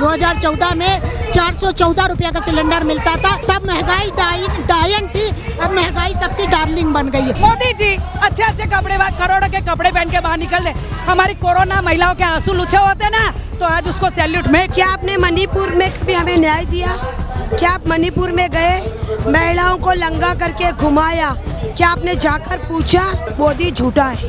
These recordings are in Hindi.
2014 में 414 रुपये का सिलेंडर मिलता था, तब महंगाई डायन थी, अब महंगाई सबकी डार्लिंग बन गई है। मोदी जी अच्छे अच्छे कपड़े, करोड़ों के कपड़े पहन के बाहर निकल रहे। हमारी कोरोना महिलाओं के आंसू लुछे होते ना, तो आज उसको सैल्यूट। में क्या आपने मणिपुर में भी हमें न्याय दिया? क्या आप मणिपुर में गए, महिलाओं को लंगा करके घुमाया? क्या आपने जाकर पूछा? मोदी झूठा है,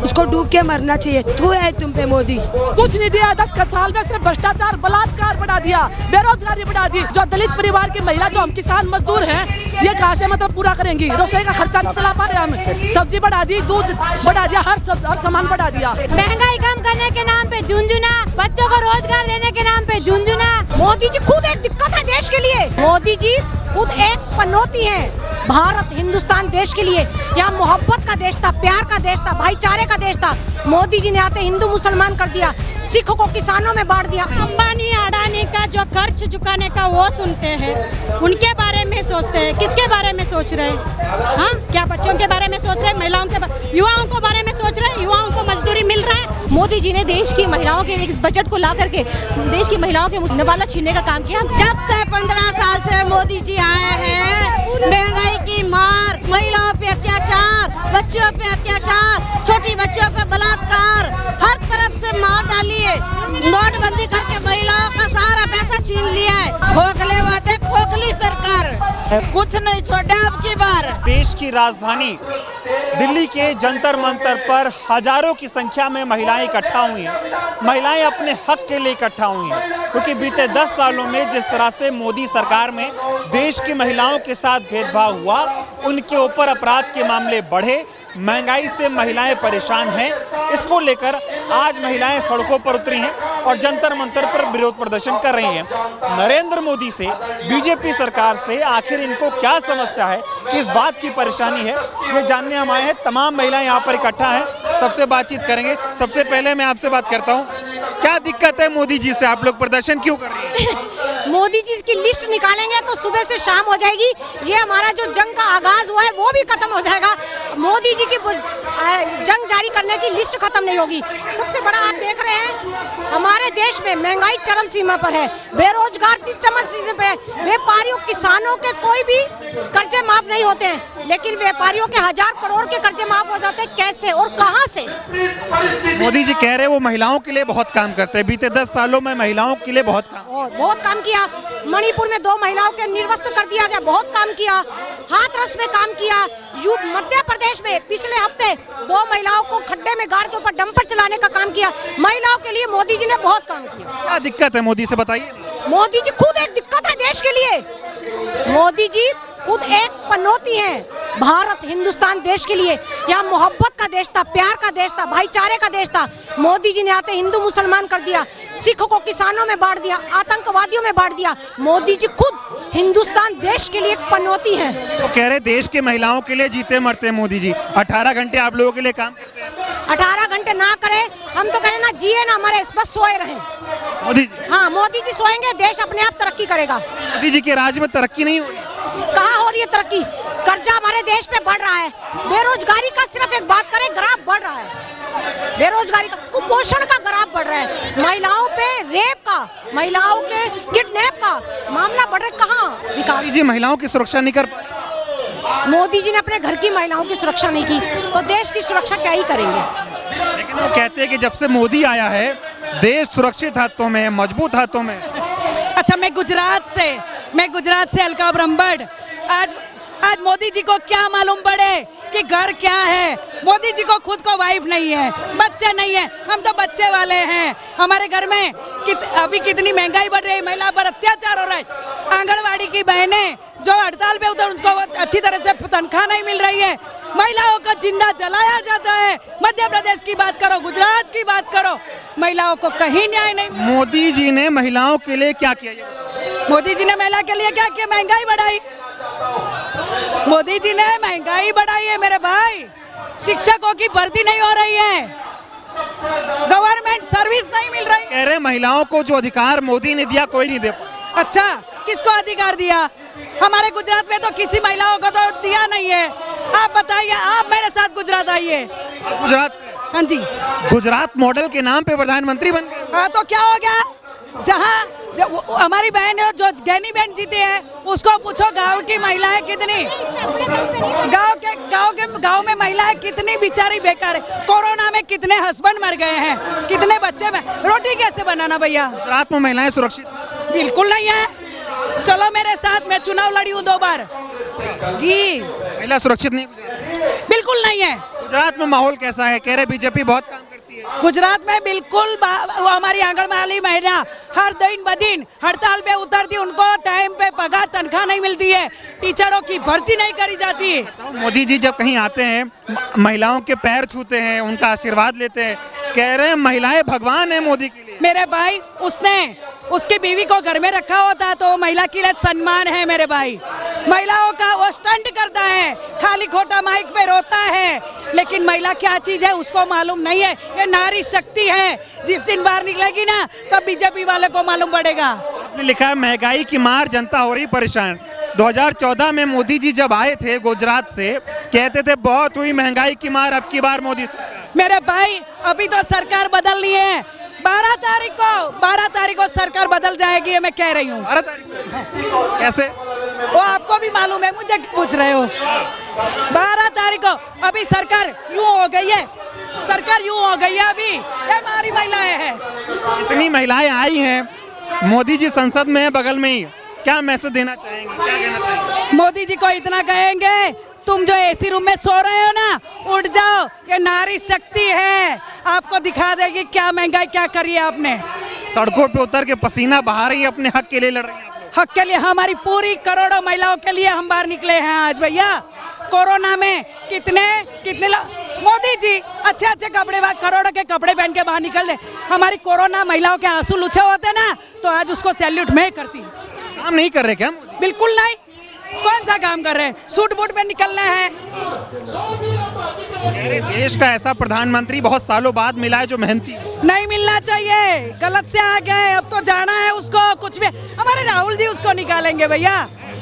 उसको डूब के मरना चाहिए। तू है तुम पे मोदी। कुछ नहीं दिया, 10 साल में सिर्फ भ्रष्टाचार, बलात्कार बढ़ा दिया, बेरोजगारी बढ़ा दी। जो दलित परिवार की महिला, जो हम किसान मजदूर हैं, ये कहाँ से मतलब पूरा करेंगी? रसोई का खर्चा नहीं चला पा रहे हम। सब्जी बढ़ा दी, दूध बढ़ा दिया, हर सामान बढ़ा दिया। महंगाई कम करने के नाम पे झुंझुना, बच्चों को रोजगार देने के नाम पे झुंझुना। मोदी जी खुद एक दिक्कत है देश के लिए। मोदी जी खुद एक पनौती है। भारत हिंदुस्तान देश के लिए यहाँ मोहब्बत का देश था, प्यार का देश था, भाईचारे का देश था। मोदी जी ने आते हिंदू मुसलमान कर दिया, सिख को किसानों में बांट दिया। अंबानी अडानी का जो कर्ज चुकाने का वो सुनते हैं, उनके बारे में सोचते हैं। किसके बारे में सोच रहे हैं? हाँ, क्या बच्चों के बारे में सोच रहे हैं? महिलाओं के, युवाओं को बारे में सोच रहे हैं? युवाओं को मजदूरी मिल रहा है? मोदी जी ने देश की महिलाओं के इस बजट को ला करके देश की महिलाओं के नवाला छीनने का काम किया। जब से 15 साल से मोदी जी आए हैं, महंगाई की मार, महिलाओं पे अत्याचार, बच्चों पे अत्याचार, छोटी बच्चों पे बलात्कार, हर तरफ से मार डाली है। नोटबंदी करके महिलाओं का सारा पैसा छीन लिया है। खोखले वादे, खोखली सरकार, कुछ नहीं छोड़ा अब की बार। देश की राजधानी दिल्ली के जंतर मंतर पर हजारों की संख्या में महिलाएं इकट्ठा हुई हैं। महिलाएं अपने हक के लिए इकट्ठा हुई हैं, क्योंकि बीते 10 सालों में जिस तरह से मोदी सरकार में देश की महिलाओं के साथ भेदभाव हुआ, उनके ऊपर अपराध के मामले बढ़े, महंगाई से महिलाएं परेशान हैं। इसको लेकर आज महिलाएं सड़कों पर उतरी हैं और जंतर मंतर पर विरोध प्रदर्शन कर रही हैं। नरेंद्र मोदी से, बीजेपी सरकार से आखिर इनको क्या समस्या है, किस बात की परेशानी है, ये जानने हम आए हैं। तमाम महिलाएं यहाँ पर इकट्ठा हैं, सबसे बातचीत करेंगे। सबसे पहले मैं आपसे बात करता हूँ, क्या दिक्कत है मोदी जी से? आप लोग प्रदर्शन क्यों कर रही हैं? मोदी जी की लिस्ट निकालेंगे तो सुबह से शाम हो जाएगी। ये हमारा जो जंग का आगाज हुआ है वो भी खत्म हो जाएगा। मोदी जी की जंग जारी करने की लिस्ट खत्म नहीं होगी। सबसे बड़ा आप देख रहे हैं हमारे देश में महंगाई चरम सीमा पर है, बेरोजगार चरम सीमा पे है। व्यापारियों, किसानों के कोई भी कर्जे माफ नहीं होते हैं, लेकिन व्यापारियों के 1000 करोड़ के कर्जे माफ हो जाते हैं। कैसे और कहां से? मोदी जी कह रहे हैं वो महिलाओं के लिए बहुत काम करते हैं। बीते 10 सालों में महिलाओं के लिए बहुत काम किया। मणिपुर में 2 महिलाओं के निर्वस्त्र कर दिया गया, बहुत काम किया। हाथरस में काम किया। मध्य प्रदेश में पिछले हफ्ते 2 महिलाओं को खड्डे में गाड़ के ऊपर डंपर चलाने का काम किया। महिलाओं के लिए मोदी जी ने बहुत काम किया। क्या दिक्कत है मोदी से, बताइए। मोदी जी खुद एक दिक्कत है देश के लिए। मोदी जी खुद एक पनौती है। भारत हिंदुस्तान देश के लिए यहाँ मोहब्बत का देश था, प्यार का देश था, भाईचारे का देश था। मोदी जी ने आते हिंदू मुसलमान कर दिया, सिख को किसानों में बांट दिया, आतंकवादियों में बांट दिया। मोदी जी खुद हिंदुस्तान देश के लिए एक पनौती है। तो कह रहे देश के महिलाओं के लिए जीते मरते हैं मोदी जी। 18 घंटे आप लोगों के लिए काम करते हैं। 18 घंटे ना करें, हम तो कहें ना जिए ना मरे, बस सोए रहें। मोदी जी, हाँ, मोदी जी सोएंगे, देश अपने आप तरक्की करेगा। मोदी जी के राज में तरक्की नहीं हो रही। कहाँ हो रही है तरक्की? कर्जा हमारे देश में बढ़ रहा है। बेरोजगारी का सिर्फ एक बात करें, ग्राफ बढ़ रहा है। बेरोजगारी का, कुपोषण का ग्राफ बढ़ रहा है। महिलाओं पे रेप का, महिलाओं के किडनैप का मामला बढ़ रहा है। कहाँ विकास? जी महिलाओं की सुरक्षा नहीं कर पाए। मोदी जी ने अपने घर की महिलाओं की सुरक्षा नहीं की, तो देश की सुरक्षा क्या ही करेंगे? लेकिन वो कहते हैं कि जब से मोदी आया है देश सुरक्षित हाथों में, मजबूत हाथों में। अच्छा, मैं गुजरात से अलका ब्रह्मभट्ट। आज मोदी जी को क्या मालूम पड़े कि घर क्या है? मोदी जी को खुद को वाइफ नहीं है, बच्चे नहीं है। हम तो बच्चे वाले हैं। हमारे घर में अभी कितनी महंगाई बढ़ रही है, महिला पर अत्याचार हो रहा है। आंगनवाड़ी की बहनें जो हड़ताल पे उधर, उनको अच्छी तरह से तनख्वाह नहीं मिल रही है। महिलाओं को जिंदा जलाया जाता है। मध्य प्रदेश की बात करो, गुजरात की बात करो, महिलाओं को कहीं न्याय नहीं। मोदी जी ने महिलाओं के लिए क्या किया? मोदी जी ने महिला के लिए क्या किया? महंगाई बढ़ाई। मोदी जी ने महंगाई बढ़ाई है मेरे भाई। शिक्षकों की भर्ती नहीं हो रही है, गवर्नमेंट सर्विस नहीं मिल रही। कह रहे महिलाओं को जो अधिकार मोदी ने दिया कोई नहीं दे। अच्छा, किसको अधिकार दिया? हमारे गुजरात में तो किसी महिलाओं को तो दिया नहीं है। आप बताइए, आप मेरे साथ गुजरात आइए। गुजरात? हाँ जी। गुजरात मॉडल के नाम पे प्रधानमंत्री बन गए। हाँ, तो क्या हो गया? जहाँ हमारी बहन है जो गैनी बहन जीती है, उसको पूछो गांव की महिलाएं कितनी, गांव में महिलाएं कितनी बेचारी बेकार है। कोरोना में कितने हस्बैंड मर गए हैं, कितने बच्चे में रोटी कैसे बनाना भैया। गुजरात में महिलाएं सुरक्षित बिल्कुल नहीं है। चलो मेरे साथ, मैं चुनाव लड़ी हूँ 2 बार जी। महिला सुरक्षित नहीं गुजरात बिल्कुल नहीं है। गुजरात में माहौल कैसा है? कह रहे बीजेपी बहुत काम करती है। गुजरात में बिल्कुल हमारी आंगनबाड़ी महिला हर दिन ब दिन हड़ताल पे उतरती, उनको टाइम पे पगार तनख्वाह नहीं मिलती है, टीचरों की भर्ती नहीं करी जाती है। मोदी जी जब कहीं आते हैं महिलाओं के पैर छूते हैं, उनका आशीर्वाद लेते हैं, कह रहे हैं महिलाएं भगवान है मोदी के लिए। मेरे भाई, उसने उसकी बीवी को घर में रखा होता तो महिला के लिए सम्मान है मेरे भाई। महिलाओं का वो स्टंट करता है, खाली खोटा माइक पे रोता है, लेकिन महिला क्या चीज है उसको मालूम नहीं है। ये नारी शक्ति है, जिस दिन बाहर निकलेगी ना तब बीजेपी वाले को मालूम पड़ेगा। आपने लिखा है महंगाई की मार, जनता हो रही परेशान। 2014 में मोदी जी जब आए थे गुजरात से, कहते थे बहुत हुई महंगाई की मार, अब की बार मोदी सरकार। मेरे भाई, अभी तो सरकार बदलनी है। 12 तारीख को सरकार बदल जाएगी, ये मैं कह रही हूँ। 12 तारीख कैसे? वो आपको भी मालूम है, मुझे क्यों पूछ रहे हो? 12 तारीख को अभी सरकार यूं हो गई है, अभी ये हमारी महिलाएं हैं। इतनी महिलाएं आई हैं, मोदी जी संसद में है बगल में ही, क्या मैसेज देना चाहेंगे, क्या कहना चाहेंगे? मोदी जी को इतना कहेंगे, तुम जो एसी रूम में सो रहे हो ना, उठ जाओ, ये नारी शक्ति है, आपको दिखा देगी क्या महंगाई क्या करी है आपने। सड़कों पे उतर के पसीना बहा रही है, अपने हक के लिए लड़ रही है। हक के लिए, हमारी पूरी करोड़ों महिलाओं के लिए हम बाहर निकले हैं आज भैया। कोरोना में कितने मोदी जी अच्छे कपड़े, करोड़ों के कपड़े पहन के बाहर निकल रहे। हमारी कोरोना महिलाओं के आंसू लुछे होते ना तो आज उसको सैल्यूट मैं करती। काम नहीं कर रहे क्या मोदी? बिल्कुल नहीं। कौन सा काम कर रहे हैं? सूट बूट में निकलना है। देश का ऐसा प्रधानमंत्री बहुत सालों बाद मिला है जो मेहनती नहीं मिलना चाहिए, गलत से आ गए, अब तो जाना है उसको। कुछ भी हमारे राहुल जी उसको निकालेंगे भैया।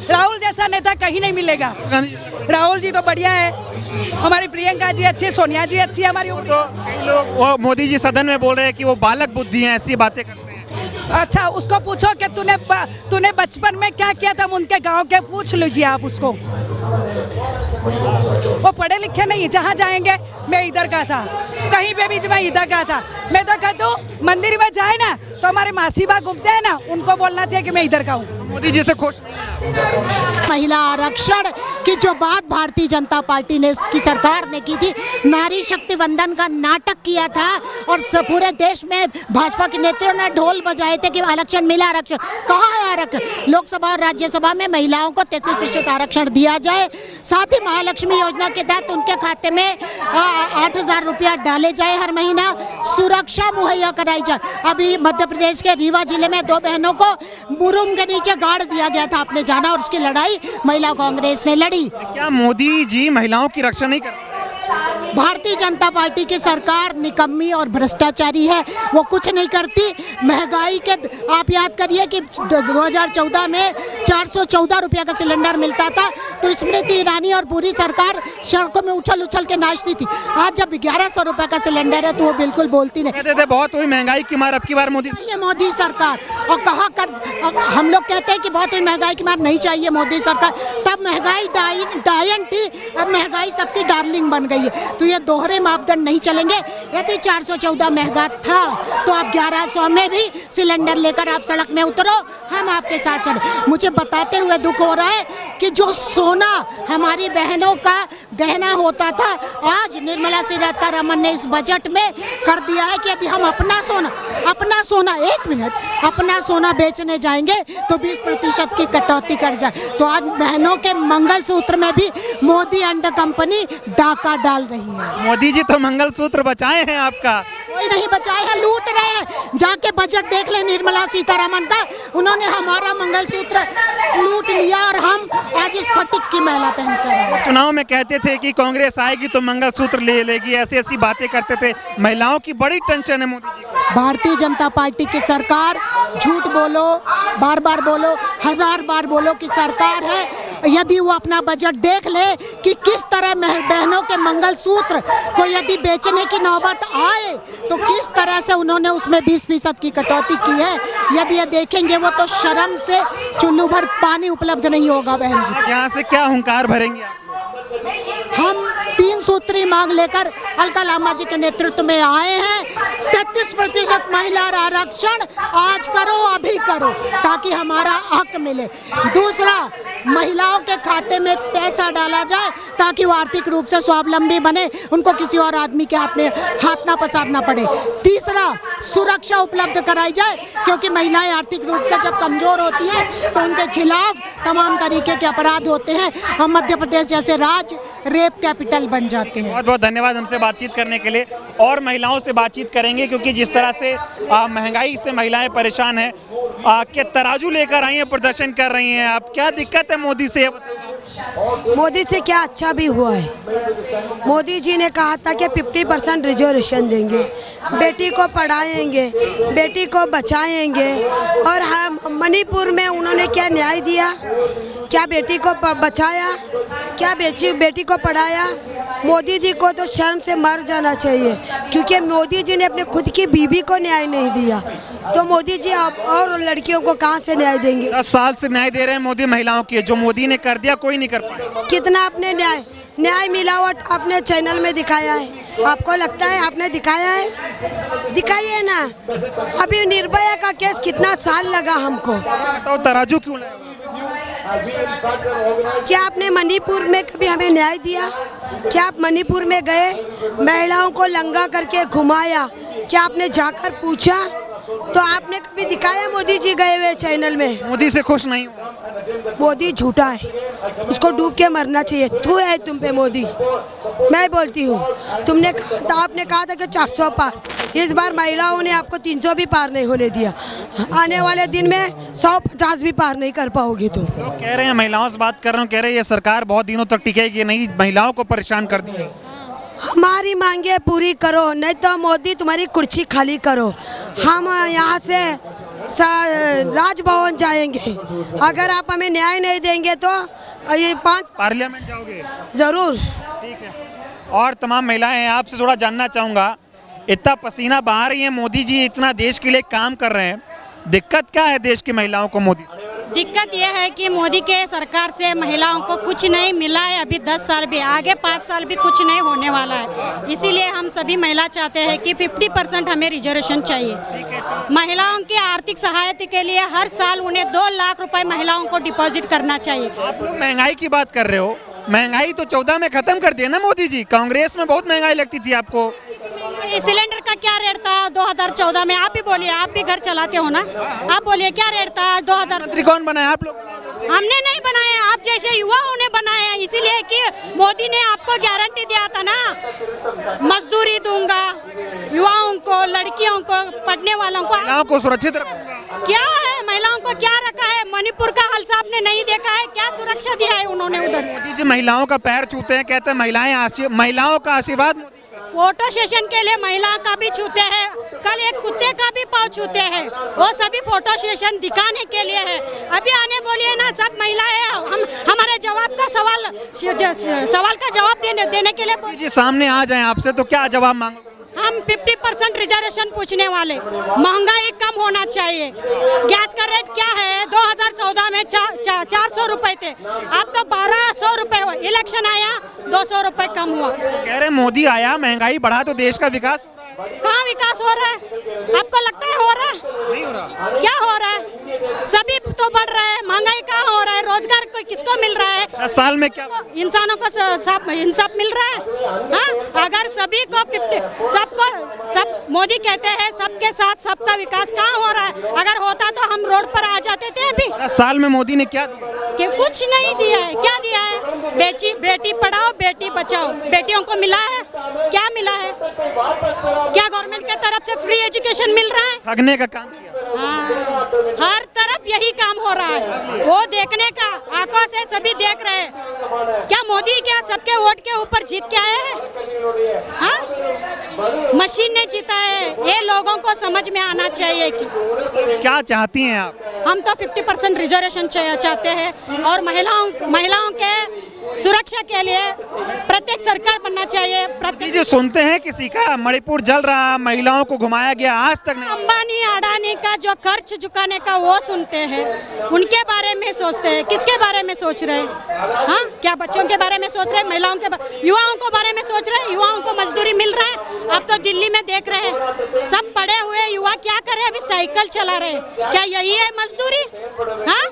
राहुल जैसा नेता कहीं नहीं मिलेगा। राहुल जी तो बढ़िया है, हमारी प्रियंका जी अच्छी, सोनिया जी अच्छी, हमारी तो कई लोग वो मोदी जी सदन में बोल रहे हैं कि वो बालक बुद्धि हैं, ऐसी बातें करते हैं। अच्छा, उसको पूछो कि तूने बचपन में क्या किया था, उनके गांव के पूछ लीजिए आप उसको। वो पढ़े लिखे नहीं, जहाँ जाएंगे मैं इधर का था, कहीं पे भी मैं इधर का था। मैं तो कहता हूँ मंदिर में जाए ना तो हमारे मासी बा घूमते हैं ना, उनको बोलना चाहिए कि मैं इधर का हूँ। मोदी जी से खुश नहीं है। महिला आरक्षण की जो बात भारतीय जनता पार्टी ने की सरकार ने की थी, नारी शक्ति वंदन का नाटक किया था और पूरे देश में भाजपा के नेताओं ने ढोल बजाए थे कि आरक्षण मिला। आरक्षण कहाँ है? आरक्षण लोकसभा और राज्यसभा में महिलाओं को 33% आरक्षण दिया जाए, साथ ही महालक्ष्मी योजना के तहत उनके खाते में 8,000 रुपया डाले जाए हर महीना, सुरक्षा मुहैया कराई जाए। अभी मध्य प्रदेश के रीवा जिले में 2 बहनों को मुरुम के नीचे गाड़ दिया गया था, आपने जाना, और उसकी लड़ाई महिला कांग्रेस ने लड़ी। क्या मोदी जी महिलाओं की रक्षा नहीं करते? भारतीय जनता पार्टी की सरकार निकम्मी और भ्रष्टाचारी है, वो कुछ नहीं करती। महंगाई के आप याद करिए कि 2014 में 414 रुपया का सिलेंडर मिलता था तो स्मृति ईरानी और पूरी सरकार सड़कों में उछल के नाचती थी। आज जब 1100 रुपये का सिलेंडर है तो वो बिल्कुल बोलती नहीं। कहते थे बहुत हुई महंगाई की मार, अब की बार मोदी ये मोदी सरकार। और कहा कर हम लोग कहते हैं कि बहुत हुई महंगाई की मार, नहीं चाहिए मोदी सरकार। तब महंगाई डायन थी, अब महंगाई सबकी डार्लिंग बन गई है। तो ये दोहरे मापदंड नहीं चलेंगे। यदि 414 महंगा था तो आप 1100 में भी सिलेंडर लेकर आप सड़क में उतरो, हम आपके साथ चले। मुझे बताते हुए दुख हो रहा है कि जो सोना हमारी बहनों का गहना होता था, आज निर्मला सीतारमण ने इस बजट में कर दिया है कि यदि हम अपना सोना 1 मिनट अपना सोना बेचने जाएंगे तो 20% की कटौती कर जाए। तो आज बहनों के मंगलसूत्र में भी मोदी एंड कंपनी डाका डाल रही है। मोदी जी तो मंगलसूत्र बचाए हैं आपका, कोई नहीं बचाए हैं, लूट रहे हैं। जाके बजट देख ले निर्मला सीतारमण का, उन्होंने हमारा मंगलसूत्र लूट लिया और हम आज इस फटिक की महिला पहन कर। चुनाव में कहते थे कि कांग्रेस आएगी तो मंगलसूत्र ले लेगी, ऐसी बातें करते थे। महिलाओं की बड़ी टेंशन है मोदी जी को। भारतीय जनता पार्टी की सरकार, झूठ बोलो, बार बार बोलो, 1000 बार बोलो कि सरकार है, यदि वो अपना बजट देख ले कि किस तरह बहनों के मंगलसूत्र को यदि बेचने की नौबत आए तो किस तरह से उन्होंने उसमें 20% की कटौती की है, यदि ये देखेंगे वो तो शर्म से चुल्लू भर पानी उपलब्ध नहीं होगा बहन जी। यहाँ से क्या हुंकार भरेंगे आप? हम 3 सूत्री मांग लेकर अलका लामा जी के नेतृत्व में आए हैं। 33% महिला आरक्षण आज करो, अभी करो, ताकि हमारा हक मिले। दूसरा, महिलाओं के खाते में पैसा डाला जाए ताकि वो आर्थिक रूप से स्वावलंबी बने, उनको किसी और आदमी के हाथ में हाथ ना पसारना पड़े। तीसरा, सुरक्षा उपलब्ध कराई जाए, क्योंकि महिलाएं आर्थिक रूप से जब कमजोर होती हैं तो उनके खिलाफ तमाम तरीके के अपराध होते हैं और मध्य प्रदेश जैसे राज्य रेप कैपिटल बन जाते हैं। बहुत बहुत धन्यवाद हमसे बातचीत करने के लिए। और महिलाओं से बातचीत करेंगे, क्योंकि जिस तरह से महंगाई से महिलाएं परेशान हैं, के तराजू लेकर आई हैं, प्रदर्शन कर रही हैं। आप क्या दिक्कत है मोदी से? मोदी से क्या अच्छा भी हुआ है। मोदी जी ने कहा था कि 50% रिजर्वेशन देंगे, बेटी को पढ़ाएंगे, बेटी को बचाएंगे। और हम मणिपुर में उन्होंने क्या न्याय दिया? क्या बेटी को बचाया? क्या बेटी को पढ़ाया? मोदी जी को तो शर्म से मर जाना चाहिए, क्योंकि मोदी जी ने अपने खुद की बीवी को न्याय नहीं दिया, तो मोदी जी अब और लड़कियों को कहाँ से न्याय देंगे? 10 साल से न्याय दे रहे हैं मोदी महिलाओं की, जो मोदी ने कर दिया कोई नहीं कर पाया। कितना आपने न्याय मिलावट अपने चैनल में दिखाया है? आपको लगता है आपने दिखाया है? दिखाइए ना। अभी निर्भया का केस कितना साल लगा हमको, तो तराजू क्यों लाए? क्या आपने मणिपुर में कभी हमें न्याय दिया? क्या आप मणिपुर में गए, महिलाओं को लंगा करके घुमाया? क्या आपने जाकर पूछा? तो आपने कभी दिखाया मोदी जी गए हुए चैनल में? मोदी से खुश नहीं हूँ। मोदी झूठा है, उसको डूब के मरना चाहिए। तू है तुम पे मोदी, मैं बोलती हूँ। आपने कहा था कि 400 पार, इस बार महिलाओं ने आपको 300 भी पार नहीं होने दिया। आने वाले दिन में 150 भी पार नहीं कर पाओगी तुम। लोग कह रहे हैं, महिलाओं से बात कर रहा हूँ, कह रहे हैं ये सरकार बहुत दिनों तक टिकेगी नहीं, महिलाओं को परेशान कर दी। हमारी मांगे पूरी करो, नहीं तो मोदी तुम्हारी कुर्सी खाली करो। हम यहाँ से राजभवन जाएंगे। अगर आप हमें न्याय नहीं देंगे तो ये 5 पार्लियामेंट जाओगे? जरूर। ठीक है। और तमाम महिलाएं हैं, आपसे थोड़ा जानना चाहूँगा, इतना पसीना बहा रही है, मोदी जी इतना देश के लिए काम कर रहे हैं, दिक्कत क्या है देश की महिलाओं को मोदी से? दिक्कत यह है कि मोदी के सरकार से महिलाओं को कुछ नहीं मिला है। अभी 10 साल भी, आगे 5 साल भी कुछ नहीं होने वाला है। इसीलिए हम सभी महिला चाहते हैं कि 50% हमें रिजर्वेशन चाहिए। महिलाओं की आर्थिक सहायता के लिए हर साल उन्हें 2 लाख रुपए महिलाओं को डिपॉजिट करना चाहिए। आप लोग महंगाई की बात कर रहे हो, महंगाई तो 14 में खत्म कर दिया ना मोदी जी। कांग्रेस में बहुत महंगाई लगती थी आपको। सिलेंडर का क्या रेट था 2014 में? आप ही बोलिए, आप भी घर चलाते हो ना, आप बोलिए क्या रेट था 2000? मंत्री कौन बनाया? आप लोग? हमने नहीं बनाए, आप जैसे युवाओं ने बनाए हैं। इसीलिए कि मोदी ने आपको गारंटी दिया था ना, मजदूरी दूंगा युवाओं को, लड़कियों को, पढ़ने वालों को, महिलाओं को सुरक्षित रखूंगा। क्या है महिलाओं को क्या रखा है? मणिपुर का हाल साहब ने नहीं देखा है, क्या सुरक्षा दिया है उन्होंने उधर? मोदी जी महिलाओं का पैर छूते हैं, कहते हैं महिलाओं का आशीर्वाद। फोटो सेशन के लिए महिला का भी छूते हैं, कल एक कुत्ते का भी पाँव छूते हैं, वो सभी फोटो सेशन दिखाने के लिए है। अभी आने बोलिए ना, सब महिलाएं हम हमारे जवाब का सवाल का जवाब देने के लिए जी सामने आ जाएं आपसे तो क्या जवाब मांगो? हम 50% रिजर्वेशन पूछने वाले। महंगाई कम होना चाहिए। गैस का रेट क्या है? 2014 में 400 रुपए थे, अब तो 1200 रुपए हो। इलेक्शन आया 200 रुपए कम हुआ। कह रहे मोदी आया, महंगाई बढ़ा तो देश का विकास। कहाँ विकास हो रहा है? आपको लगता है हो रहा है? नहीं हो रहा। क्या हो रहा है? सभी तो बढ़ रहा है, महंगाई कहाँ हो रहा है? रोजगार को किसको मिल रहा है? 10 साल में क्या इंसानों को इंसाफ मिल रहा है? हाँ, अगर सभी को सब मोदी कहते हैं सबके साथ सबका विकास, कहाँ हो रहा है? अगर होता तो हम रोड पर आ जाते थे। अभी 10 साल में मोदी ने क्या दिया? कि कुछ नहीं दिया है। क्या दिया है? बेटी पढ़ाओ बेटी बचाओ, बेटियों को मिला है? क्या मिला है? क्या गवर्नमेंट के तरफ से फ्री एजुकेशन मिल रहा है? ठगने का काम किया। हाँ, हर तरह तरफ यही काम हो रहा है, वो देखने का आंखों से सभी देख रहे हैं। क्या मोदी क्या सबके वोट के ऊपर जीत के आए हैं? हाँ, मशीन ने जीता है, ये लोगों को समझ में आना चाहिए कि क्या चाहती हैं आप? हम तो 50% रिजर्वेशन चाहते हैं और महिलाओं के सुरक्षा के लिए प्रत्येक सरकार बनना चाहिए। जी सुनते हैं किसी का मणिपुर जल रहा, महिलाओं को घुमाया गया, आज तक नहीं। अंबानी अडानी का जो खर्च चुकाने का वो सुनते हैं, उनके बारे में सोचते हैं। किसके बारे में सोच रहे हैं? हाँ, क्या बच्चों के बारे में सोच रहे हैं, महिलाओं के युवाओं को बारे में सोच रहे हैं? युवाओं को मजदूरी मिल रहा है? अब तो दिल्ली में देख रहे हैं सब पढ़े हुए युवा क्या कर रहे हैं, अभी साइकिल चला रहे हैं। क्या यही है मजदूरी? हाँ,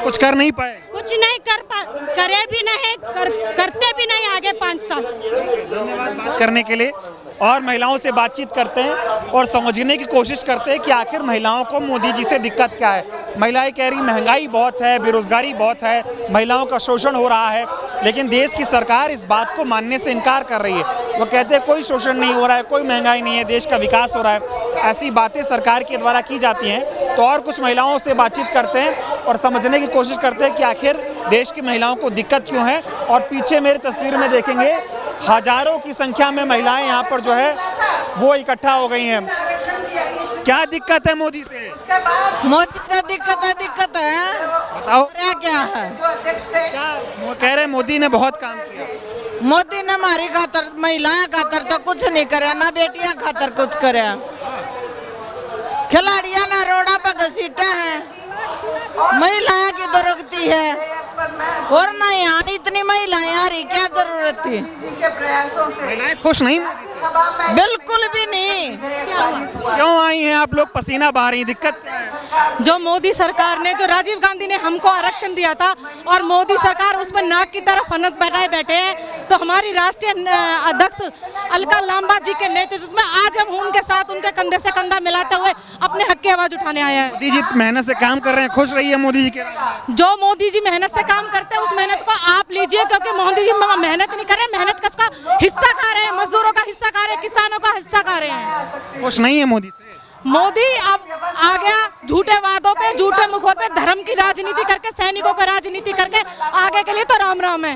कुछ कर नहीं पाए, कुछ नहीं करे भी नहीं, करते भी नहीं आगे 5 साल। धन्यवाद बात करने के लिए। और महिलाओं से बातचीत करते हैं और समझने की कोशिश करते हैं कि आखिर महिलाओं को मोदी जी से दिक्कत क्या है। महिलाएं कह रही महंगाई बहुत है, बेरोजगारी बहुत है, महिलाओं का शोषण हो रहा है, लेकिन देश की सरकार इस बात को मानने से इनकार कर रही है। वो कहते हैं कोई शोषण नहीं हो रहा है, कोई महंगाई नहीं है, देश का विकास हो रहा है। ऐसी बातें सरकार के द्वारा की जाती हैं। तो और कुछ महिलाओं से बातचीत करते हैं और समझने की कोशिश करते हैं कि आखिर देश की महिलाओं को दिक्कत क्यों है। और पीछे मेरी तस्वीर में देखेंगे हजारों की संख्या में महिलाएं यहाँ पर जो है वो इकट्ठा हो गई हैं। क्या दिक्कत है मोदी से? मोदी से दिक्कत है। बताओ क्या है? क्या वो कह रहे हैं मोदी ने बहुत काम किया। मोदी ने हमारी खातर, महिलाएं खातर तो कुछ नहीं करे, ना बेटियां खातर कुछ करे। खिलाड़ियां ना रोड़ा पर घसीटे हैं, महिलाएं की दुर्गति है। और ना यहाँ इतनी महिलाएं आ रही, क्या जरूरत थी? महिलाएं खुश नहीं? बिल्कुल भी नहीं। क्यों आई हैं आप लोग? पसीना बहा रही, दिक्कत क्या है? जो मोदी सरकार ने, जो राजीव गांधी ने हमको आरक्षण दिया था और मोदी सरकार उस पर नाक की तरफ फनक बैठे हैं, तो हमारी राष्ट्रीय अध्यक्ष अलका लांबा जी के नेतृत्व में आज हम उनके साथ, उनके कंधे से कंधा मिलाते हुए अपने हक की आवाज उठाने आए हैं। मोदी जी मेहनत से काम कर रहे हैं, खुश रही है मोदी जी के? जो मोदी जी मेहनत से काम करते हैं उस मेहनत को आप लीजिए, क्योंकि मोदी जी मेहनत नहीं कर रहे, मेहनत का हिस्सा खा रहे हैं, मजदूरों का हिस्सा खा रहे हैं, किसानों का हिस्सा खा रहे हैं। खुश नहीं है मोदी से? मोदी अब आ गया झूठे वादों पे, झूठे मुखों पे, धर्म की राजनीति करके, सैनिकों की राजनीति करके आगे के लिए तो राम राम है।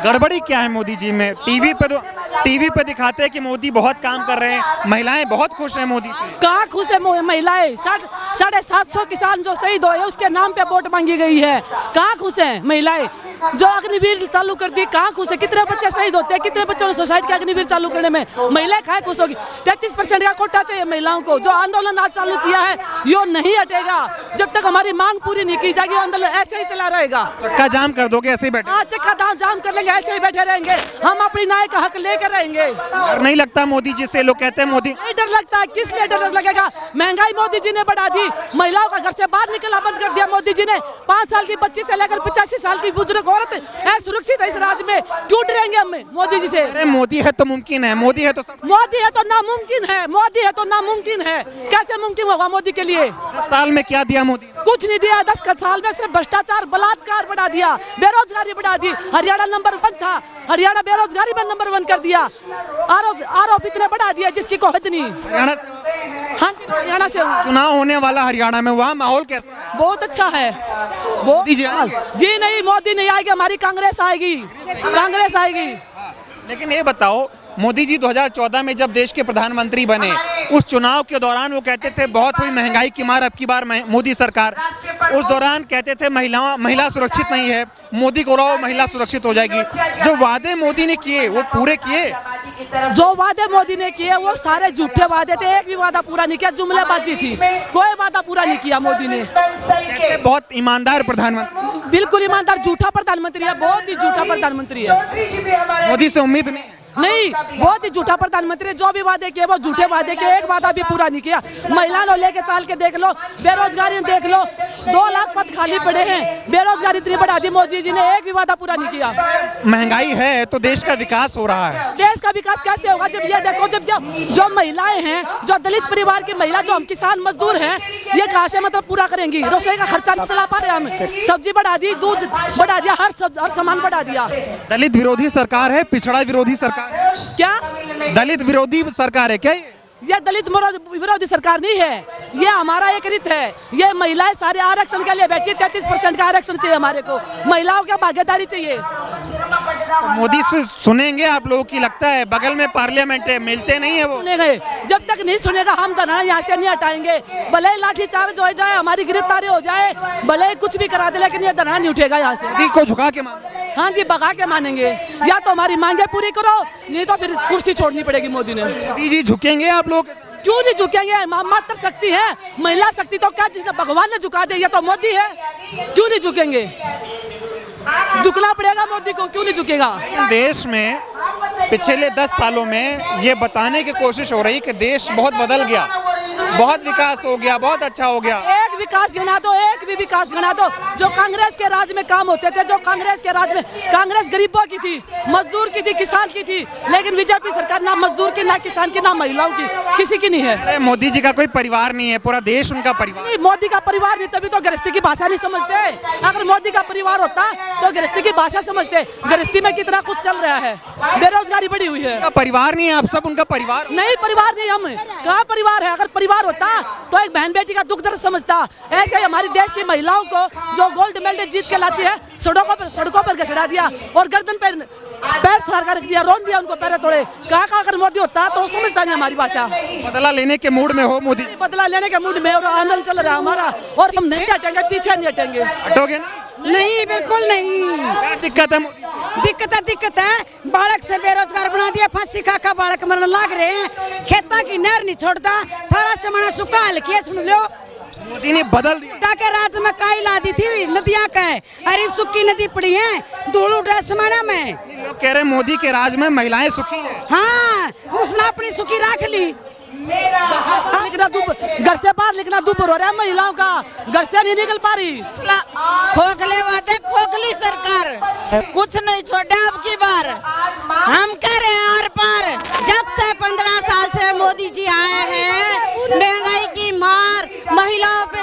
गड़बड़ी क्या है मोदी जी में? टीवी पे दिखाते हैं कि मोदी बहुत काम कर रहे हैं, महिलाएं बहुत खुश हैं मोदी से। कहाँ खुश है महिलाएं? 750 किसान जो शहीद हुए उसके नाम पे वोट मांगी गई है, कहाँ खुश है महिलाएं? जो अग्निवीर चालू कर दी, कहाँ खुश है? कितने बच्चे शहीद होते हैं, कितने बच्चों ने सुसाइड किया अग्निवीर चालू करने में? महिलाएं कहाँ खुश होगी? 33% का कोटा चाहिए महिलाओं को। जो आंदोलन आज चालू किया है यो नहीं हटेगा जब तक हमारी मांग पूरी नहीं की जाएगी। आंदोलन ऐसे ही चला रहेगा। चक्का जाम कर दोगे ऐसे ही बैठे? हाँ, चक्का जाम कर लेंगे, ऐसे ही बैठे रहेंगे। हम अपनी न्याय का हक लेकर रहेंगे। डर नहीं लगता मोदी जी से? लोग कहते हैं मोदी नहीं डर लगता, किस लिए डर लगेगा? महंगाई मोदी जी ने बढ़ा दी, महिलाओं का घर से बाहर निकलना बंद कर दिया मोदी जी ने। 5 साल की बच्ची से लेकर 85 साल की बुजुर्ग औरत सुरक्षित है इस राज्य में। क्यों डरेंगे हम मोदी जी से? अरे मोदी है तो मुमकिन है, मोदी है तो सब, मोदी है तो नामुमकिन है, मोदी है तो नामुमकिन है। कैसे मुमकिन होगा मोदी के लिए? 10 साल में क्या दिया मोदी? कुछ नहीं दिया। 10 साल में सिर्फ भ्रष्टाचार, बलात्कार बढ़ा दिया, बेरोजगारी बढ़ा दी। हरियाणा नंबर 1 था, हरियाणा बेरोजगारी में नंबर 1 कर दिया। आरोप इतने बढ़ा दिया जिसकी कोई हद नहीं। हाँ, हरियाणा से चुनाव होने वाला हरियाणा में, वहाँ माहौल कैसा? बहुत अच्छा है। मोदी जी जी नहीं, मोदी नहीं आएगी, हमारी कांग्रेस आएगी, कांग्रेस आएगी। लेकिन ये बताओ, मोदी जी 2014 में जब देश के प्रधानमंत्री बने, उस चुनाव के दौरान वो कहते थे बहुत हुई महंगाई की मार, अब की बार मोदी सरकार। उस दौरान कहते थे महिला सुरक्षित नहीं है, मोदी को रहो महिला सुरक्षित हो जाएगी। जो वादे मोदी ने किए वो पूरे किए? जो वादे मोदी ने किए वो सारे झूठे वादे थे, एक भी वादा पूरा नहीं किया, जुमलेबाजी थी, कोई वादा पूरा नहीं किया मोदी ने। बहुत ईमानदार प्रधानमंत्री, बिल्कुल ईमानदार, झूठा प्रधानमंत्री है, बहुत ही झूठा प्रधानमंत्री है। मोदी से उम्मीद नहीं, बहुत ही झूठा प्रधानमंत्री है। जो भी वादे किए वो झूठे वादे किए, एक वादा भी पूरा नहीं किया। महिलाओं लेके चाल के देख लो, बेरोजगारी देख लो, 2 लाख पद खाली पड़े हैं, बेरोजगारी इतनी बढ़ा दी मोदी जी ने, एक भी वादा पूरा नहीं किया। महंगाई है तो देश का विकास हो रहा है। देश का विकास कैसे होगा जब ये देखो, जब जो महिलाएं हैं, जो दलित परिवार की महिला, जो हम किसान मजदूर हैं, ये कहाँ से मतलब पूरा करेंगी? रसोई का खर्चा नहीं चला पा रहे हम, सब्जी बढ़ा दी, दूध बढ़ा दिया, हर सामान बढ़ा दिया। दलित विरोधी सरकार है, पिछड़ा विरोधी सरकार, क्या दलित विरोधी सरकार है क्या ये? ये दलित विरोधी सरकार नहीं है, ये हमारा एक रित है। ये महिलाएं सारे आरक्षण के लिए बैठी, 33% का आरक्षण चाहिए हमारे को, महिलाओं की भागीदारी चाहिए। मोदी से सुनेंगे आप लोगों की? लगता है बगल में पार्लियामेंट है, मिलते नहीं है वो? सुनेंगे, जब तक नहीं सुनेगा हम धरना यहाँ से नहीं हटाएंगे। भले लाठीचार्ज हो जाए, हमारी गिरफ्तारी हो जाए, भले कुछ भी करा दे, लेकिन ये धरना नहीं उठेगा यहाँ से। मोदी को झुका के मानेंगे? हाँ जी, भगा के मानेंगे। या तो हमारी मांगे पूरी करो, नहीं तो फिर कुर्सी छोड़नी पड़ेगी मोदी ने। मोदी जी झुकेंगे आप लोग? क्यों नहीं झुकेंगे? मातृ शक्ति है, महिला शक्ति तो क्या चीज भगवान ने झुका दे, ये तो मोदी है। क्यों नहीं झुकेंगे? झुकना पड़ेगा मोदी को, क्यों नहीं झुकेगा? देश में पिछले 10 सालों में ये बताने की कोशिश हो रही कि देश बहुत बदल गया, बहुत विकास हो गया, बहुत अच्छा हो गया। एक विकास गिना दो, एक भी विकास गिना दो जो कांग्रेस के राज में काम होते थे। जो कांग्रेस के राज में, कांग्रेस गरीबों की थी, मजदूर की थी, किसान की थी, लेकिन बीजेपी सरकार ना मजदूर की, ना किसान की, ना महिलाओं की, किसी की नहीं है। अरे मोदी जी का कोई परिवार नहीं है, पूरा देश उनका परिवार। नहीं, मोदी का परिवार नहीं, तभी तो गृहस्थी की भाषा नहीं समझते। अगर मोदी का परिवार होता तो गृहस्थी की भाषा समझते। गृहस्थी में कितना कुछ चल रहा है, बेरोजगारी बढ़ी हुई है। परिवार नहीं है, आप सब उनका परिवार नहीं, परिवार नहीं, हम कहाँ परिवार है? अगर परिवार होता तो एक बहन बेटी का दुख दर्द समझता। ऐसे ही हमारी देश की महिलाओं को जो गोल्ड मेडल जीत के लाती है, सड़कों पर घसीटा दिया और गर्दन पे पैर थार रख दिया, रोन दिया, उनको पैर तोड़े। कहाँ अगर मोदी होता तो समझता नहीं हमारी भाषा। बदला लेने के मूड में हो मोदी? बदला लेने के मूड में और आनंद चल रहा है हमारा, और हम नहीं हटेंगे, पीछे नहीं हटेंगे। हटोगे ना? नहीं, बिल्कुल नहीं। क्या दिक्कत है? दिक्कत है, बालक से बेरोजगार बना दिया, फांसी खा बालक मरने लाग रहे हैं, खेता की नहर नहीं छोड़ता, सारा समाना सुखा हल्की। सुन लो, मोदी ने बदल दिया। के राज्य में काई ला दी थी, नदियाँ का अरे सुखी नदी पड़ी है, धूल उठा समाना में। लोग कह रहे मोदी के राज में महिलाएं सुखी हैं। हाँ, उसने अपनी सुखी रख ली। लिखना घर से बाहर लिखना दुबर हो रहा है महिलाओं का, घर से नहीं निकल पा रही। खोखले वादे, खोखली सरकार, कुछ नहीं छोड़ा अब की बार। हम कह रहे हैं आर पार। जब से 15 साल से मोदी जी आए हैं, महंगाई की मार, महिलाओं पे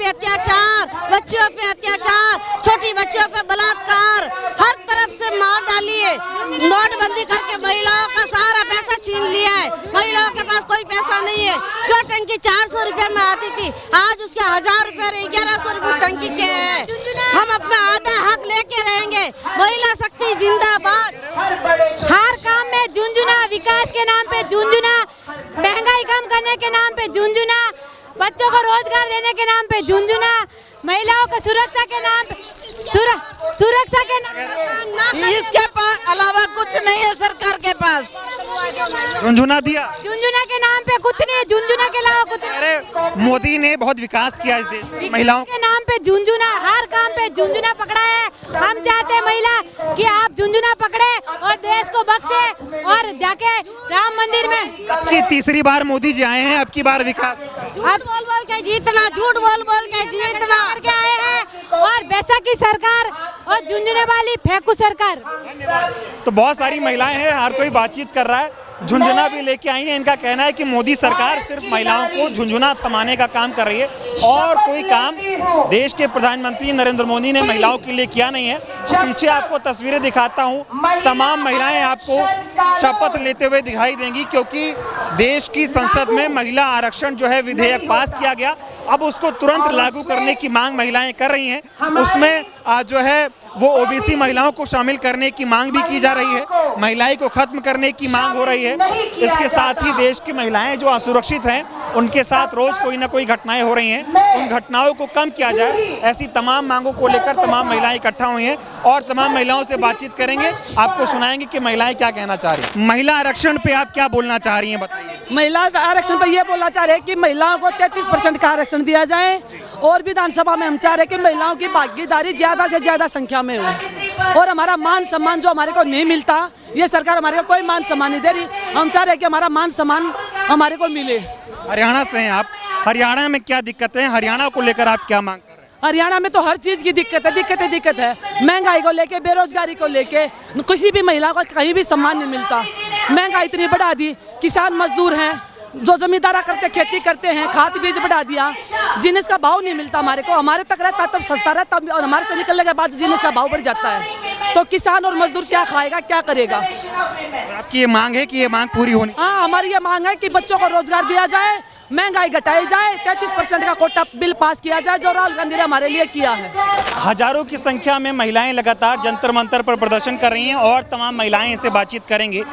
अत्याचार, बच्चों पे अत्याचार, छोटी बच्चों पे बलात्कार, हर तरफ से मार डाली है। नोटबंदी करके महिलाओं का सारा पैसा छीन लिया है, महिलाओं के पास कोई पैसा नहीं है। जो टंकी 400 रुपए में आती थी, आज उसके 1000 रुपए 1100 रुपए टंकी के है। हम अपना आधा हक लेके रहेंगे। महिला शक्ति जिंदाबाद। हर काम में झुंझुना, विकास के नाम पे झुंझुना, महंगाई कम करने के नाम पे झुंझुना, बच्चों को रोजगार देने के नाम पे झुंझुना, महिलाओं को सुरक्षा के नाम पे इसके अलावा कुछ नहीं है सरकार के पास। झुंझुना दिया, झुंझुना के नाम पे कुछ नहीं है, झुंझुना के अलावा कुछ। अरे मोदी ने बहुत विकास किया इस देश में, महिलाओं के नाम पे झुंझुना, हर काम पे झुंझुना पकड़ा है। हम चाहते हैं महिला कि आप झुंझुना पकड़े और देश को बख्शे और जाके राम मंदिर में। की तीसरी बार मोदी जी आए हैं, अब की बार विकास। झूठ बोल के जीतना, झूठ बोल के जीतना करके आए हैं और वैसा की सरकार और झुंझुने वाली फेंकू सरकार। तो बहुत सारी महिलाएं हैं, हर कोई बातचीत कर रहा है, झुंझुना भी लेके आई हैं। इनका कहना है कि मोदी सरकार सिर्फ महिलाओं को झुंझुना थमाने का काम कर रही है और कोई काम देश के प्रधानमंत्री नरेंद्र मोदी ने महिलाओं के लिए किया नहीं है। पीछे आपको तस्वीरें दिखाता हूं, तमाम महिलाएं आपको शपथ लेते हुए दिखाई देंगी, क्योंकि देश की संसद में महिला आरक्षण जो है विधेयक पास किया गया, अब उसको तुरंत लागू करने की मांग महिलाएं कर रही हैं। उसमें जो है वो ओबीसी महिलाओं को शामिल करने की मांग भी की जा रही है, महंगाई को खत्म करने की मांग हो रही है। इसके साथ ही देश की महिलाएं जो असुरक्षित हैं, उनके साथ रोज कोई ना कोई घटनाएं हो रही हैं, उन घटनाओं को कम किया जाए, ऐसी तमाम मांगों को लेकर तमाम महिलाएं इकट्ठा हुई हैं और तमाम महिलाओं से बातचीत करेंगे, आपको सुनाएंगे कि महिलाएं क्या कहना चाह रही हैं। महिला आरक्षण पे आप क्या बोलना चाह रही हैं, बताइए। महिला आरक्षण पर यह बोलना चाह रहे हैं कि महिलाओं को 33% का आरक्षण दिया जाए और विधानसभा में हम चाह रहे हैं कि महिलाओं की भागीदारी ज्यादा से ज्यादा संख्या में हो और हमारा मान सम्मान जो हमारे को नहीं मिलता, ये सरकार हमारे को कोई मान सम्मान नहीं दे रही। हम चाह रहे हैं कि हमारा मान सम्मान हमारे को मिले। हरियाणा से हैं आप, हरियाणा में क्या दिक्कत है, हरियाणा को लेकर आप क्या मांग कर रहे हैं? हरियाणा में तो हर चीज की दिक्कत है, महंगाई को लेके, बेरोजगारी को लेके, किसी भी महिला को कहीं भी सम्मान नहीं मिलता। महंगाई इतनी बढ़ा दी, किसान मजदूर हैं, जो जमींदारा करते खेती करते हैं, खाद बीज बढ़ा दिया, जिनिस का भाव नहीं मिलता हमारे को, हमारे तक रहता तब सस्ता रहता, और हमारे से निकलने के बाद जिनिस का भाव बढ़ जाता है, तो किसान और मजदूर क्या खाएगा, क्या करेगा। आपकी ये मांग है कि ये मांग पूरी होनी? हाँ, हमारी ये मांग है कि बच्चों को रोजगार दिया जाए, महंगाई घटाई जाए, 33% का कोटा बिल पास किया जाए जो राहुल गांधी ने हमारे लिए किया है। हजारों की संख्या में महिलाएं लगातार जंतर मंतर पर प्रदर्शन कर रही हैं और तमाम महिलाएं इनसे बातचीत करेंगे।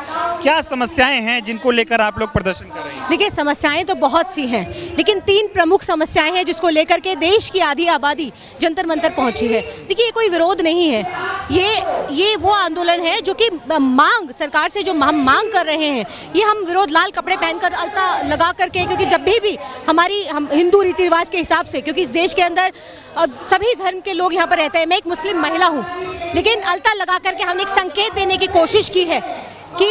क्या समस्याएं हैं जिनको लेकर आप लोग प्रदर्शन कर रहे हैं? देखिए, समस्याएं तो बहुत सी हैं, लेकिन 3 प्रमुख समस्याएं हैं जिसको लेकर के देश की आधी आबादी जंतर मंतर पहुंची है। देखिए, ये कोई विरोध नहीं है, ये वो आंदोलन है जो कि मांग सरकार से जो हम मांग कर रहे हैं, ये हम विरोध लाल कपड़े पहनकर अलता लगा करके, क्योंकि जब भी हम हिंदू रीति रिवाज के हिसाब से, क्योंकि इस देश के अंदर सभी धर्म के लोग यहाँ पर रहते हैं, मैं एक मुस्लिम महिला हूँ, लेकिन अलता लगा करके हमने एक संकेत देने की कोशिश की है कि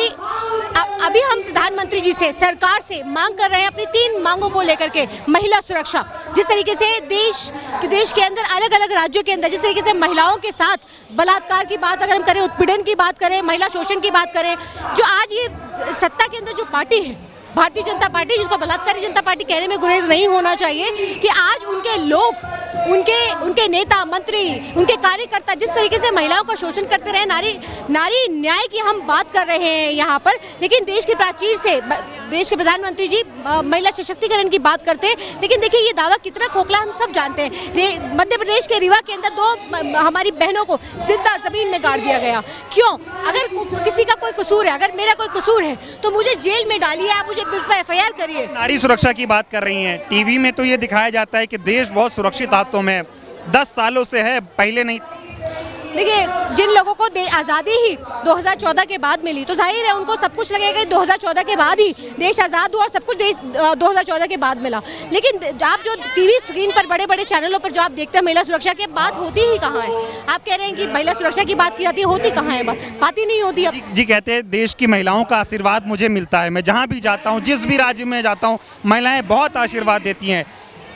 अभी हम प्रधानमंत्री जी से, सरकार से मांग कर रहे हैं अपनी 3 मांगों को लेकर के। महिला सुरक्षा, जिस तरीके से देश के अंदर अलग अलग राज्यों के अंदर जिस तरीके से महिलाओं के साथ बलात्कार की बात अगर हम करें, उत्पीड़न की बात करें, महिला शोषण की बात करें, जो आज ये सत्ता के अंदर जो पार्टी है भारतीय जनता पार्टी, जिसको बलात्कारी जनता पार्टी कहने में गुरेज नहीं होना चाहिए, कि आज उनके लोग, उनके नेता मंत्री, उनके कार्यकर्ता जिस तरीके से महिलाओं का शोषण करते रहे, नारी न्याय की हम बात कर रहे हैं यहाँ पर, लेकिन देश की प्राचीर से देश के प्रधानमंत्री जी महिला सशक्तिकरण की बात करते हैं, लेकिन देखिए ये दावा कितना खोखला हम सब जानते हैं। मध्य प्रदेश के रीवा के अंदर 2 हमारी बहनों को सीधा जमीन में गाड़ दिया गया। क्यों? अगर किसी का कोई कसूर है, अगर मेरा कोई कसूर है तो मुझे जेल में डालिए, आप मुझे FIR करिए। नारी सुरक्षा की बात कर रही हैं, टीवी में तो ये दिखाया जाता है कि देश बहुत सुरक्षित हाथों में 10 सालों से है, पहले नहीं। देखिए, जिन लोगों को आज़ादी ही 2014 के बाद मिली, तो जाहिर है उनको सब कुछ लगेगा 2014 के बाद ही देश आज़ाद हुआ और सब कुछ देश 2014 के बाद मिला। लेकिन आप जो टीवी स्क्रीन पर बड़े बड़े चैनलों पर जो आप देखते हैं, महिला सुरक्षा की बात होती ही कहाँ है? आप कह रहे हैं कि महिला सुरक्षा की बात की जाती है, होती कहाँ है? बात ही नहीं होती। जी कहते हैं देश की महिलाओं का आशीर्वाद मुझे मिलता है, मैं जहाँ भी जाता हूँ, जिस भी राज्य में जाता हूँ, महिलाएं बहुत आशीर्वाद देती हैं।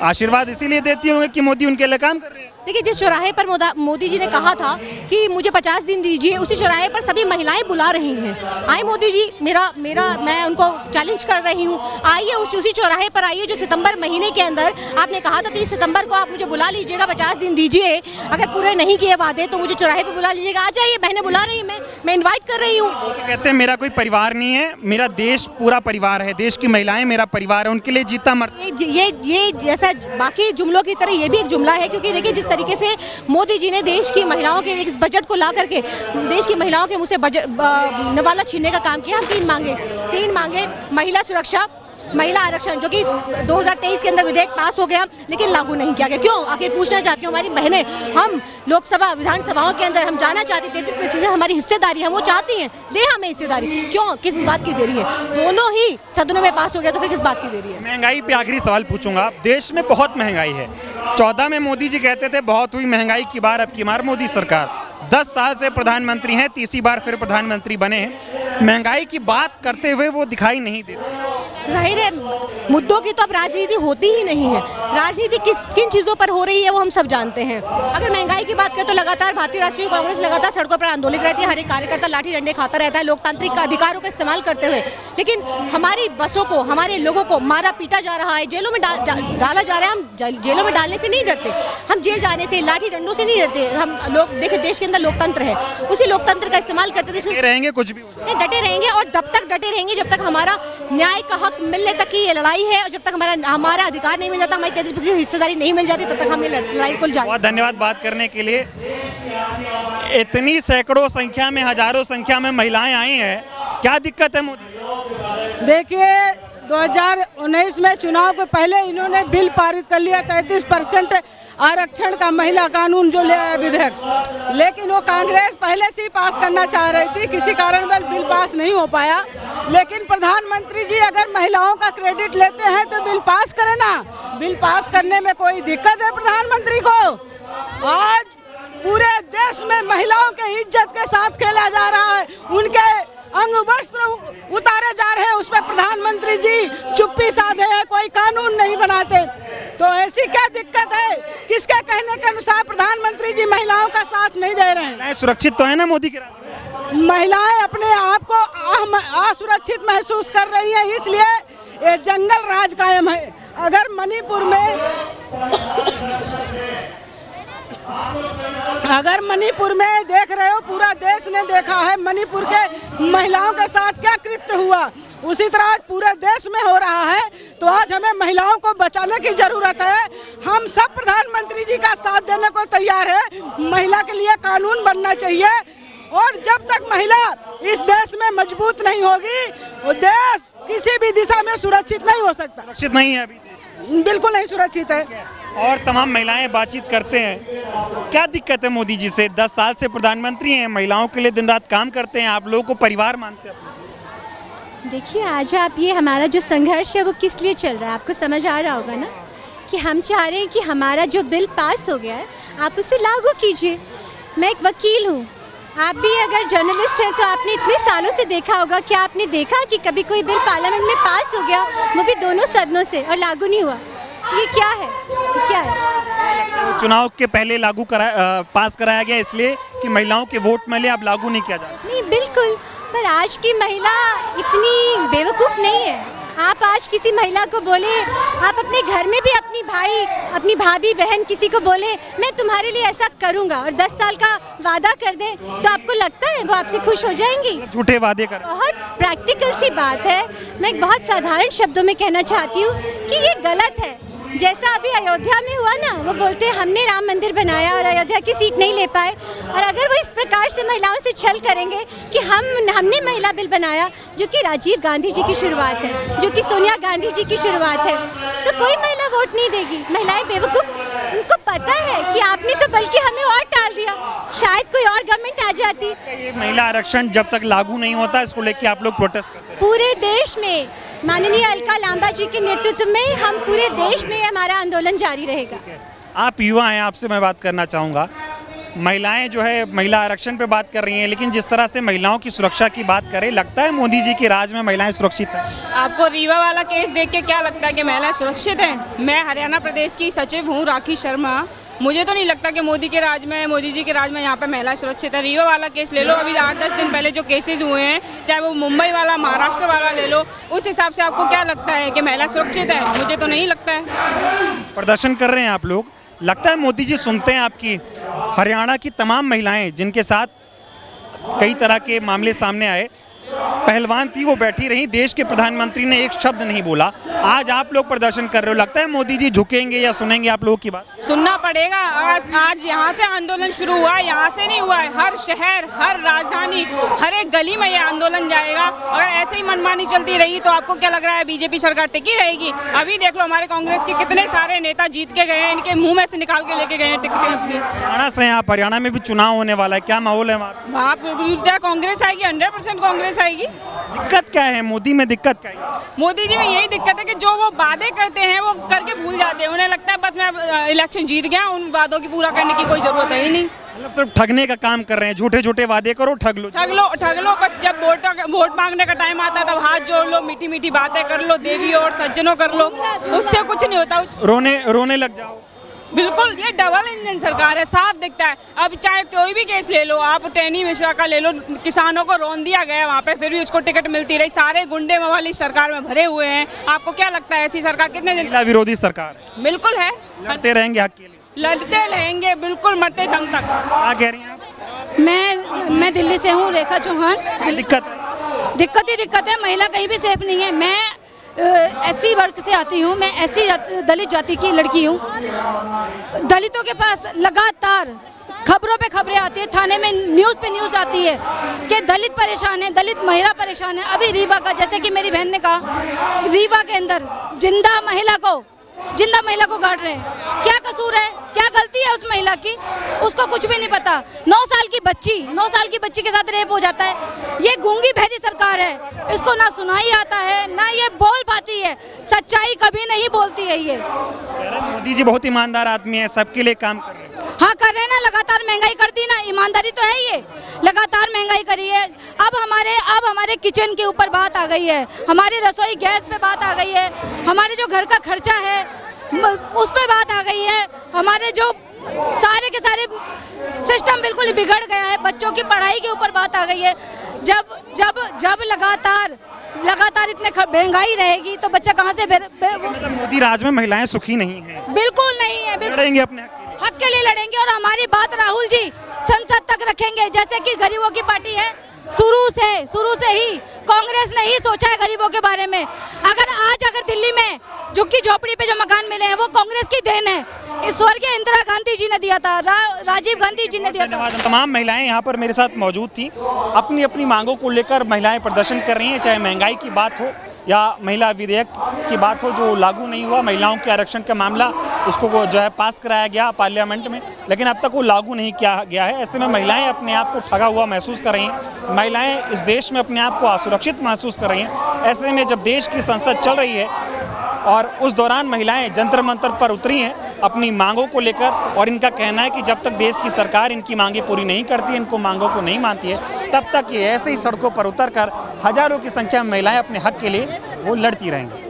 आशीर्वाद इसीलिए देती होंगे कि मोदी उनके लिए काम कर रहे हैं। देखिए, जिस चौराहे पर मोदी जी ने कहा था कि मुझे 50 दिन दीजिए, उसी चौराहे पर सभी महिलाएं बुला रही हैं। आए मोदी जी, मैं उनको चैलेंज कर रही हूँ, आइए उसी चौराहे पर आइए जो सितंबर महीने के अंदर आपने कहा था 30 सितंबर को आप मुझे बुला लीजिएगा, 50 दिन दीजिए, अगर पूरे नहीं किए वादे तो मुझे चौराहे पर बुला लीजिएगा। आ जाइए, बहनें बुला रही, मैं इन्वाइट कर रही हूँ। तो कहते हैं मेरा कोई परिवार नहीं है, मेरा देश पूरा परिवार है, देश की महिलाएं मेरा परिवार है, उनके लिए जीता मरता। ये जैसा बाकी जुमलों की तरह ये भी एक जुमला है, क्योंकि देखिए जिस तरीके से मोदी जी ने देश की महिलाओं के इस बजट को ला करके देश की महिलाओं के मुंह से नवाला छीनने का काम किया। हम 3 मांगे, महिला सुरक्षा, महिला आरक्षण, जो कि 2023 के अंदर विधेयक पास हो गया लेकिन लागू नहीं किया गया। क्यों? आखिर पूछना चाहती हूँ, हमारी बहनें, हम लोकसभा विधानसभाओं के अंदर हम जाना चाहती, 33% हमारी हिस्सेदारी हम वो चाहती हैं, दे हमें हिस्सेदारी। क्यों? किस बात की देरी है? दोनों ही सदनों में पास हो गया तो फिर किस बात की देरी है? महंगाई पे आखिरी सवाल पूछूंगा। देश में बहुत महंगाई है, 14 में मोदी जी कहते थे बहुत हुई महंगाई की बार, अब की बार मोदी सरकार 10 साल से प्रधानमंत्री हैं, तीसरी बार फिर प्रधानमंत्री बने हैं, महंगाई की बात करते हुए वो दिखाई नहीं देते। जाहिर है मुद्दों की तो अब राजनीति होती ही नहीं है। राजनीति किन चीज़ों पर हो रही है वो हम सब जानते हैं। अगर महंगाई की बात करें तो लगातार भारतीय राष्ट्रीय कांग्रेस लगातार सड़कों पर आंदोलित रहती है, हर एक कार्यकर्ता लाठी डंडे खाता रहता है लोकतांत्रिक अधिकारों का इस्तेमाल करते हुए, लेकिन हमारी बसों को, हमारे लोगों को मारा पीटा जा रहा है, जेलों में डाला जा रहा है। हम जेलों में डालने से नहीं डरते, हम जेल जाने से, लाठी डंडों से नहीं डरते। हम लोग देखिए, देश के अंदर लोकतंत्र है, उसी लोकतंत्र का इस्तेमाल करते रहेंगे, कुछ भी डटे रहेंगे, और तब तक डटे रहेंगे जब तक हमारा न्याय का हक मिलने तक की ये लड़ाई है, और जब तक हमारा अधिकार नहीं मिल जाता, हमारी 33% हिस्सेदारी नहीं मिल जाती, तब तक हम ये लड़ाई को जारी। बहुत धन्यवाद बात करने के लिए। इतनी सैकड़ों संख्या में, हजारों संख्या में महिलाएं आई हैं, क्या दिक्कत है मोदी? देखिए, 2019 में चुनाव के पहले इन्होंने बिल पारित कर लिया 33% आरक्षण का, महिला कानून जो ले आया विधेयक, लेकिन वो कांग्रेस पहले से ही पास करना चाह रही थी, किसी कारणवश बिल पास नहीं हो पाया। लेकिन प्रधानमंत्री जी अगर महिलाओं का क्रेडिट लेते हैं तो बिल पास करें ना, बिल पास करने में कोई दिक्कत है प्रधानमंत्री को? आज पूरे देश में महिलाओं के इज्जत के साथ खेला जा रहा है, उनके अंग वस्त्र उतारे जा रहे हैं, उस पर प्रधानमंत्री जी चुप्पी साधे हैं, कोई कानून नहीं बनाते। तो ऐसी क्या दिक्कत है? किसके कहने के अनुसार प्रधानमंत्री जी महिलाओं का साथ नहीं दे रहे हैं? सुरक्षित तो है ना मोदी के राज में? महिलाएं अपने आप को असुरक्षित महसूस कर रही हैं, इसलिए ये जंगल राज कायम है। अगर मणिपुर में देख रहे हो, पूरा देश ने देखा है मणिपुर के महिलाओं के साथ क्या कृत्य हुआ, उसी तरह आज पूरे देश में हो रहा है। तो आज हमें महिलाओं को बचाने की जरूरत है। हम सब प्रधानमंत्री जी का साथ देने को तैयार है। महिला के लिए कानून बनना चाहिए, और जब तक महिला इस देश में मजबूत नहीं होगी, वो देश किसी भी दिशा में सुरक्षित नहीं हो सकता। सुरक्षित नहीं है अभी, बिल्कुल नहीं सुरक्षित है। और तमाम महिलाएं बातचीत करते हैं, क्या दिक्कत है मोदी जी से? 10 साल से प्रधानमंत्री हैं, महिलाओं के लिए दिन रात काम करते हैं, आप लोगों को परिवार मानते हैं। देखिए, आज आप ये हमारा जो संघर्ष है वो किस लिए चल रहा है, आपको समझ आ रहा होगा ना, कि हम चाह रहे हैं कि हमारा जो बिल पास हो गया है आप उसे लागू कीजिए। मैं एक वकील हूँ, आप भी अगर जर्नलिस्ट हैं तो आपने इतने सालों से देखा होगा, क्या आपने देखा कि कभी कोई बिल पार्लियामेंट में पास हो गया, वो भी दोनों सदनों से, और लागू नहीं हुआ? ये क्या है, ये क्या है? चुनाव के पहले पास कराया गया इसलिए कि महिलाओं के वोट मिले, अब लागू नहीं किया जाए। नहीं, बिल्कुल, पर आज की महिला इतनी बेवकूफ़ नहीं है। आप आज किसी महिला को बोले, आप अपने घर में भी अपनी भाई, अपनी भाभी, बहन किसी को बोले मैं तुम्हारे लिए ऐसा करूंगा, और 10 साल का वादा कर दें, तो आपको लगता है वो आपसे खुश हो जाएंगी? झूठे वादे कर। बहुत प्रैक्टिकल सी बात है। मैं बहुत साधारण शब्दों में कहना चाहती हूँ कि ये गलत है। जैसा अभी अयोध्या में हुआ ना, वो बोलते हैं हमने राम मंदिर बनाया और अयोध्या की सीट नहीं ले पाए, और अगर वो इस प्रकार से महिलाओं से छल करेंगे कि हमने महिला बिल बनाया, जो कि राजीव गांधी जी की शुरुआत है, जो कि सोनिया गांधी जी की शुरुआत है, तो कोई महिला वोट नहीं देगी। महिलाएं बेवकूफ़, उनको पता है कि आपने तो बल्कि हमें और टाल दिया, शायद कोई और गवर्नमेंट आ जाती। ये महिला आरक्षण जब तक लागू नहीं होता, इसको लेकर आप लोग प्रोटेस्ट करते हैं? पूरे देश में माननीय अलका लांबा जी के नेतृत्व में हम पूरे देश में हमारा आंदोलन जारी रहेगा। आप युवा हैं, आपसे मैं बात करना चाहूँगा, महिलाएं जो है महिला आरक्षण पे बात कर रही हैं, लेकिन जिस तरह से महिलाओं की सुरक्षा की बात करें, लगता है मोदी जी के राज में महिलाएं सुरक्षित हैं? आपको रीवा वाला केस देख के क्या लगता है कि महिलाएं सुरक्षित हैं? मैं हरियाणा प्रदेश की सचिव हूँ, राखी शर्मा। मुझे तो नहीं लगता कि मोदी के राज में, मोदी जी के राज में यहाँ पे महिलाएं सुरक्षित है। रीवा वाला केस ले लो, अभी 8-10 दिन पहले जो केसेस हुए हैं, चाहे वो मुंबई वाला, महाराष्ट्र वाला ले लो, उस हिसाब से आपको क्या लगता है कि महिला सुरक्षित है? मुझे तो नहीं लगता है। प्रदर्शन कर रहे हैं आप लोग, लगता है मोदी जी सुनते हैं आपकी? हरियाणा की तमाम महिलाएं जिनके साथ कई तरह के मामले सामने आए, पहलवान थी, वो बैठी रही, देश के प्रधानमंत्री ने एक शब्द नहीं बोला। आज आप लोग प्रदर्शन कर रहे हो, लगता है मोदी जी झुकेंगे या सुनेंगे आप लोगों की बात? सुनना पड़ेगा। आज यहाँ से आंदोलन शुरू हुआ है, यहाँ से नहीं हुआ है, हर शहर, हर राजधानी, हर एक गली में ये आंदोलन जाएगा। अगर ऐसे ही मनमानी चलती रही तो आपको क्या लग रहा है बीजेपी सरकार टिकी रहेगी? अभी देख लो हमारे कांग्रेस के कितने सारे नेता जीत के गए हैं, इनके मुंह में से निकाल के लेके गए हैं टिकटें अपनी। हरियाणा से आप, हरियाणा में भी चुनाव होने वाला है, क्या माहौल है वहाँ? वहाँ कांग्रेस आएगी, 100% कांग्रेस आएगी। दिक्कत क्या है मोदी में? दिक्कत क्या है? मोदी जी में यही दिक्कत है कि जो वो वादे करते हैं वो करके भूल जाते हैं। उन्हें लगता है बस मैं इलेक्शन जीत गया, उन वादों की पूरा करने की कोई जरूरत है ही नहीं। मतलब सिर्फ ठगने का काम कर रहे हैं, झूठे झूठे वादे करो, ठग लो। बस जब वोट मांगने का टाइम आता है तब हाथ जोड़ लो, मीठी मीठी बातें कर लो, देवी और सज्जनों कर लो, उससे कुछ नहीं होता। रोने लग जाओ। बिल्कुल, ये डबल इंजन सरकार है, साफ दिखता है। अब चाहे कोई भी केस ले लो, आप टैनी मिश्रा का ले लो, किसानों को रोन दिया गया वहाँ पे, फिर भी उसको टिकट मिलती रही। सारे गुंडे वाली सरकार में भरे हुए हैं। आपको क्या लगता है ऐसी सरकार कितने दिन? महिला विरोधी सरकार बिल्कुल है, लड़ते रहेंगे हक के लिए, लड़ते रहेंगे बिल्कुल, मरते दम तक। क्या कह रही हैं आप? मैं दिल्ली से हूँ, रेखा चौहान। दिक्कत है, महिला कहीं भी सेफ नहीं है। मैं एससी वर्ग से आती हूँ, मैं एससी दलित जाति की लड़की हूँ। दलितों के पास लगातार खबरों पे खबरें आती है, थाने में न्यूज़ पे न्यूज़ आती है कि दलित परेशान है, दलित महिला परेशान है। अभी रीवा का, जैसे कि मेरी बहन ने कहा, रीवा के अंदर जिंदा महिला को गाड़ रहे हैं। क्या कसूर है, क्या गलती है उस महिला की? उसको कुछ भी नहीं पता। 9 साल की बच्ची के साथ रेप हो जाता है। ये गूंगी बहरी सरकार है, इसको ना सुनाई आता है, ना ये बोल पाती है, सच्चाई कभी नहीं बोलती है। ये मोदी जी बहुत ईमानदार आदमी है, सबके लिए काम कर रहे हैं। हाँ, कर रहे हैं ना, लगातार महंगाई कर दी ना, ईमानदारी तो है। ये लगातार महंगाई करी है। अब हमारे किचन के ऊपर बात आ गई है, हमारी रसोई गैस पे बात आ गई है, हमारे जो घर का खर्चा है उस पे बात आ गई है, हमारे जो सारे के सारे सिस्टम बिल्कुल बिगड़ गया है, बच्चों की पढ़ाई के ऊपर बात आ गई है। जब लगातार लगातार इतने महंगाई रहेगी तो बच्चा कहाँ से मतलब मोदी राज में महिलाएं सुखी नहीं हैं। बिल्कुल नहीं है, लड़ेंगे अपने हक के लिए लड़ेंगे और हमारी बात राहुल जी संसद तक रखेंगे। जैसे कि गरीबों की पार्टी है, शुरू से ही कांग्रेस ने ही सोचा है गरीबों के बारे में। अगर दिल्ली में झुग्गी झोपड़ी पे जो मकान मिले हैं वो कांग्रेस की देन है। स्वर्गीय इंदिरा गांधी जी ने दिया था, राजीव गांधी जी ने दिया था। तमाम महिलाएं यहाँ पर मेरे साथ मौजूद थी। अपनी अपनी मांगों को लेकर महिलाएं प्रदर्शन कर रही हैं, चाहे महंगाई की बात हो या महिला विधेयक की बात हो जो लागू नहीं हुआ, महिलाओं के आरक्षण का मामला उसको जो है पास कराया गया पार्लियामेंट में, लेकिन अब तक वो लागू नहीं किया गया है। ऐसे में महिलाएं अपने आप को ठगा हुआ महसूस कर रही हैं, महिलाएं इस देश में अपने आप को असुरक्षित महसूस कर रही हैं। ऐसे में जब देश की संसद चल रही है और उस दौरान महिलाएं जंतर मंतर पर उतरी हैं अपनी मांगों को लेकर, और इनका कहना है कि जब तक देश की सरकार इनकी मांगें पूरी नहीं करती, इनको मांगों को नहीं मानती है, तब तक ये ऐसे ही सड़कों पर उतरकर हजारों की संख्या में महिलाएं अपने हक के लिए वो लड़ती रहेंगी।